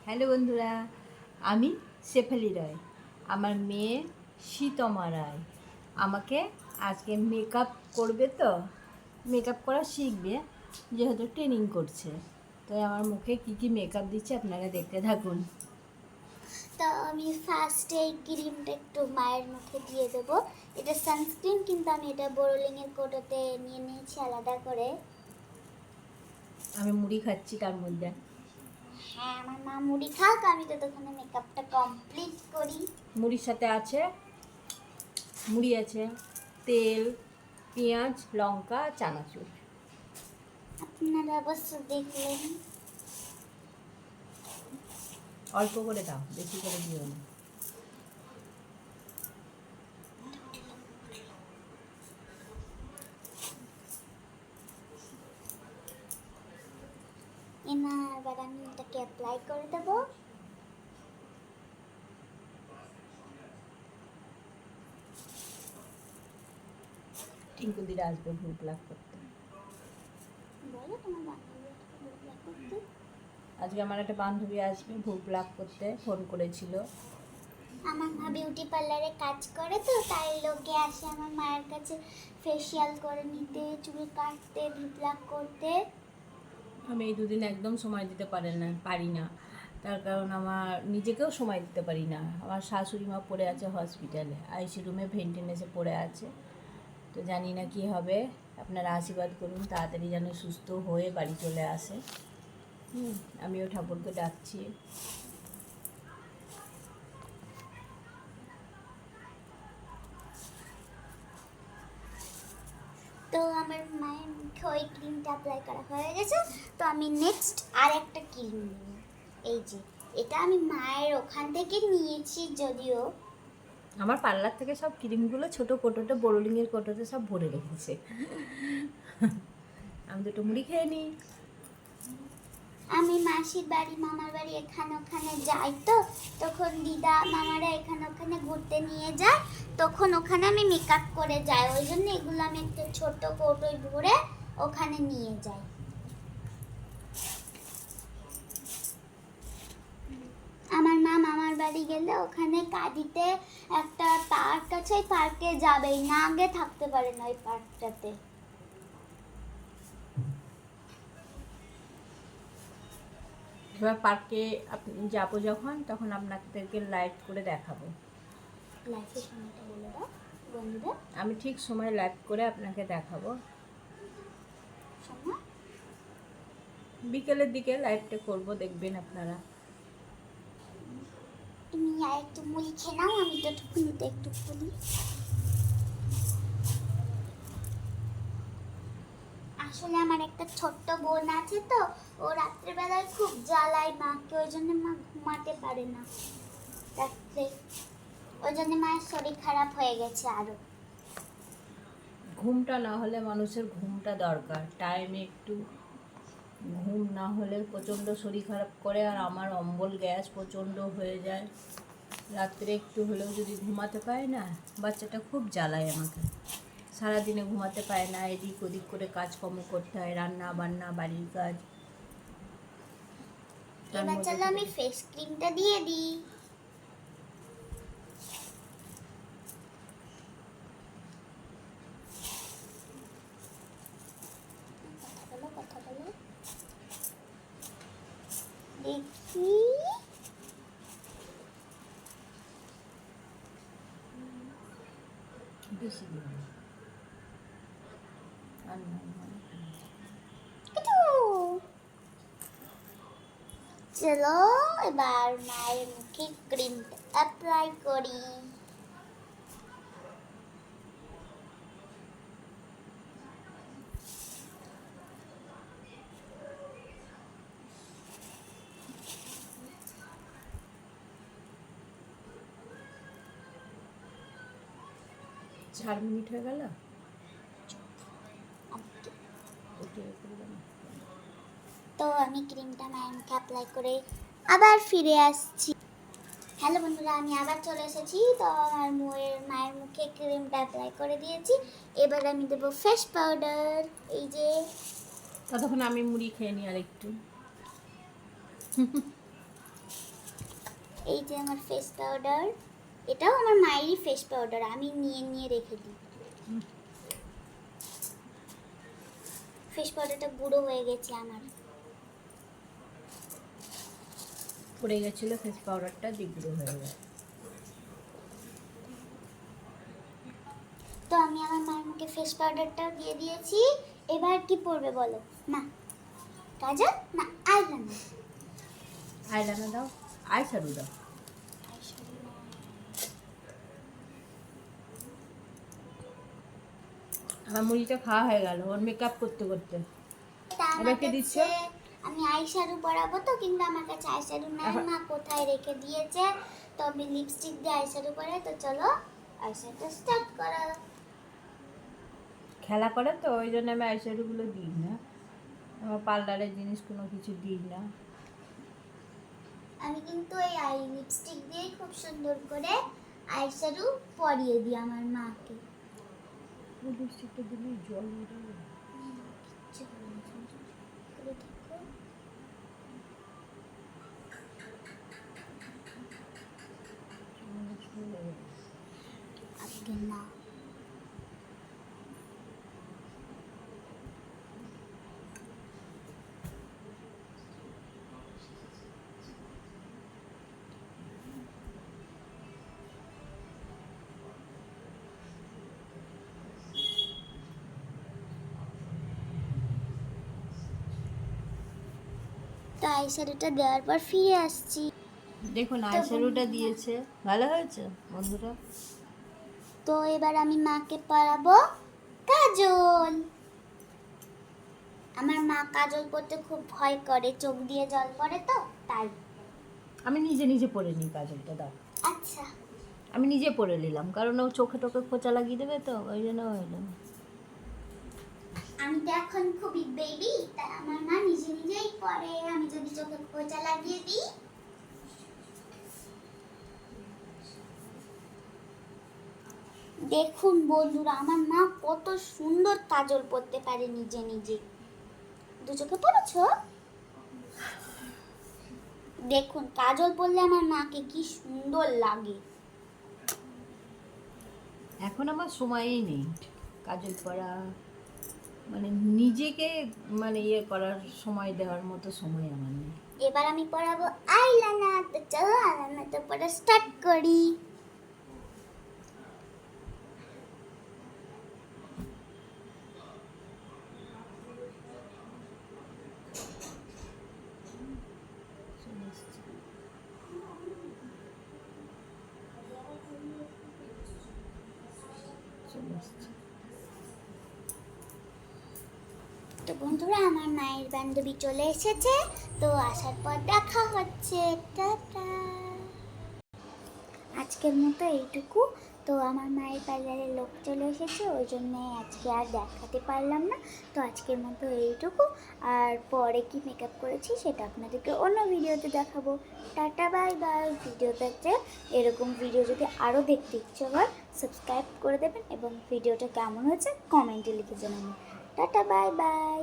Hello বন্ধুরা, আমি শেফালি রায়। আমার মেয়ে শীতমা রায় আমাকে আজকে মেকআপ করবে, তো মেকআপ করা শিখবে, যেহেতু ট্রেনিং করছে। তো আমার মুখে কি কি মেকআপ দিচ্ছে আপনারা দেখতে থাকুন। তো আমি ফার্স্টে এই ক্রিমটা একটু মায়ের মুখে দিয়ে দেবো। এটা সানস্ক্রিন, কিন্তু আমি এটা বোরোলিংয়ের কোটোতে নিয়ে নিয়েছি আলাদা করে। আমি মুড়ি খাচ্ছি তার মধ্যে। হ্যাঁ, আমার মা মুড়ি খাক, আমি তো তখন মেকআপটা কমপ্লিট করি। মুড়ির সাথে মুড়ি আছে, তেল, পেঁয়াজ, লঙ্কা, চানাচুর। আপনারা অবশ্য দেখলেন। অল্প করে দাও, বেশি করে দিও না। এবার আমি এটাকে অ্যাপ্লাই করে দেবো। টিঙ্কুদিরা আসবে ভুল প্লাক করতে। বলো তোমার বান্ধবী অ্যাপ্লাই করতে। আজকে আমার একটা বান্ধবী আসবে ভুল প্লাক করতে, ফোন করেছিল। আমার মা বিউটি পার্লারে কাজ করে, তো তাই লোকে আসে আমার মায়ের কাছে ফেসিয়াল করে নিতে, চুল কাটতে, ভিপ্লাক করতে। আমি এই দুদিন একদম সময় দিতে পারি না, তার কারণ আমার নিজেকেও সময় দিতে পারি না। আমার শাশুড়ি মা পড়ে আছে হসপিটালে, আইসি রুমে ভেন্টিলেশনে পড়ে আছে। তো জানি না কি হবে, আপনারা আশীর্বাদ করুন তাড়াতাড়ি যেন সুস্থ হয়ে বাড়ি চলে আসে। আমিও ঠাকুরকে ডাকছি। তো আমার মায়ের মুখে ওই ক্রিমটা অ্যাপ্লাই করা হয়ে গেছে। তো আমি নেক্সট আর একটা ক্রিম নিব। এই যে এটা আমি মায়ের ওখান থেকে নিয়েছি, যদিও আমার পার্লার থেকে সব ক্রিমগুলো ছোটো কোটোতে, বোরোলিংয়ের কোটোতে সব ভরে রেখেছে। আমি দুটো মুড়ি খেয়ে নিই। আমি মাসির বাড়ি, মামার বাড়ি এখানে ওখানে যাই, তো তখন দিদা মামারা এখানে ওখানে ঘুরতে নিয়ে যায়, তখন ওখানে আমি মেকআপ করে যাই। ওই জন্য এগুলো আমি একটা ছোট কৌটোয় ভরে ওখানে নিয়ে যাই। আমার মা মামার বাড়ি গেলে ওখানে কাঁদিতে একটা পার্ক আছে, ওই পার্কে যাবেই না, আগে থাকতে পারে না ওই পার্কটাতে। এবার পার্কে আপনি যাবো যখন, তখন আপনাদেরকে লাইভ করে দেখাবো। লাইফের সময়টা বলে দাও বন্ধুরা। আমি ঠিক সময় লাইভ করে আপনাকে দেখাবো। সময় বিকেলের দিকে লাইভটা করব, দেখবেন আপনারা। তুমি আর একটু মুড়ি খেয়ে নাও, আমি তো টুকুনিতে একটু খুলি। আসলে আমার একটা ছোট্ট বোন আছে, তো ও রাত্রেবেলায় খুব জ্বালায় মাকে, ওই জন্য মা ঘুমাতে পারে না রাত্রে। ওই জন্য মায়ের শরীর খারাপ হয়ে গেছে আরো। ঘুমটা না হলে, মানুষের ঘুমটা দরকার। টাইমে একটু ঘুম না হলে প্রচণ্ড শরীর খারাপ করে, আর আমার অম্বল গ্যাস প্রচণ্ড হয়ে যায়। রাত্রে একটু হলেও যদি ঘুমাতে পায় না, বাচ্চাটা খুব জ্বালায় আমাকে। সারাদিনে ঘুমাতে পায় না, এদিক ওদিক করে কাজকর্ম করতে হয়, রান্না বান্না, বাড়ির কাজ। এবার চলো আমি ফেস ক্রিমটা দিয়ে দিই। কথা বলো দেখি। বেশি দিন চলো এবার মায়ের মুখে ক্রিমটা অ্যাপ্লাই করি। 4 মিনিট হয়ে গেল। তো আমি ক্রিমটা মায়ের মুখে অ্যাপ্লাই করে আবার ফিরে আসছি। হ্যালো বন্ধুরা, আমি আবার চলে এসেছি। তো আমার মায়ের মুখে ক্রিমটা অ্যাপ্লাই করে দিয়েছি। এবার আমি দেবো ফেস পাউডার। এই যে ততক্ষণ আমি মুড়ি খেয়ে নিই আর একটু। এই যে আমার ফেস পাউডার, এটাও আমার মায়েরই ফেস পাউডার, আমি নিয়ে নিয়ে রেখে দিই। ফেস পাউডারটা গুঁড়ো হয়ে গেছে আমার। পড়ে গেছিলো ফেস পাউডারটা দিগুলো হয়ে গেছে। তো আমি আমার মায়ের মুখে ফেস পাউডারটাও দিয়ে দিয়েছি। এবার কি পরবে বলো মা? কাজল না আইলাইনার? আইলাইনার দাও, আই শ্যাডো দাও। আমার মুড়িটা খাওয়া হয়ে গেল ওর মেকআপ করতে করতে। তা আমার এবার কি দিচ্ছ? কাছে আমি আইশ্যাডো পরাবো তো, কিন্তু আমার কাছে আইশ্যাডো নাই, মা কোথায় রেখে দিয়েছে। তো আমি লিপস্টিক দিয়ে আইশ্যাডো পরাই। তো চলো আইশ্যাডো স্টার্ট করা। খেলা করে তো ওই জন্য আমি আইশ্যাডোগুলো দিই না, আমার পার্লারের জিনিস কোনো কিছু দিই না। আমি কিন্তু এই আই লিপস্টিক দিয়ে খুব সুন্দর করে আইশ্যাডো পরিয়ে দিই আমার মাকে। ওই লিপস্টিকটা দিলে জল উঠে কিচ্ছু হবে না, করে দেখো। আজকে না তো আইশ্যাডোটা দেওয়ার পর ফিরে আসছি। দেখুন আইশ্যাডোটা দিয়েছে, ভালো হয়েছে বন্ধুরা। তো এবার আমি মাকে পরাবো কাজল। আমার মা কাজল পরতে খুব ভয় করে, চোখ দিয়ে জল পড়ে তো তাই। আমি নিজে নিজে পরে নিই কাজলটা, দাও। আচ্ছা আমি নিজে পরে নিলাম, কারণ ও চোখে টোকে খোঁচা লাগিয়ে দেবে তো ওই জন্য হইল। আমি তো এখন খুবই বেবি, তাই আমার মা নিজে নিজেই পরে। আমি যদি চোখে খোঁচা লাগিয়ে দিই। দেখুন বন্ধুরা, আমার মা কত সুন্দর কাজল পরতে পারে নিজে নিজে। দু চোখে পড়েছো? দেখুন কাজল পরলে আমার মাকে কি সুন্দর লাগে। এখন আমার সময়ই নেই কাজল পরা, মানে নিজেকে মানে ইয়ে করার সময় দেওয়ার মতো সময় আমার নেই। এবার আমি পরাবো আইলাইনার। তো চলো আইলাইনারটা পরা স্টার্ট করি। চলে এসছে। চলে এসছে। তো বন্ধুরা আমার মায়ের বান্ধবী চলে এসেছে, তো আসার পর দেখা হচ্ছে। টাটা। আজকের মতো এইটুকু। তো আমার মায়ের পার্লারের লোক চলে এসেছে, ওই জন্য আজকে আর দেখাতে পারলাম না। তো আজকের মতো এইটুকু, আর পরে কি মেকআপ করেছি সেটা আপনাদেরকে অন্য ভিডিওতে দেখাবো। Tata bye bye. ভিডিওটাতে এরকম ভিডিও যদি আরও দেখতে ইচ্ছে হয় সাবস্ক্রাইব করে দেবেন, এবং ভিডিওটা কেমন হয়েছে কমেন্টে লিখে জানাবেন। Tata bye bye.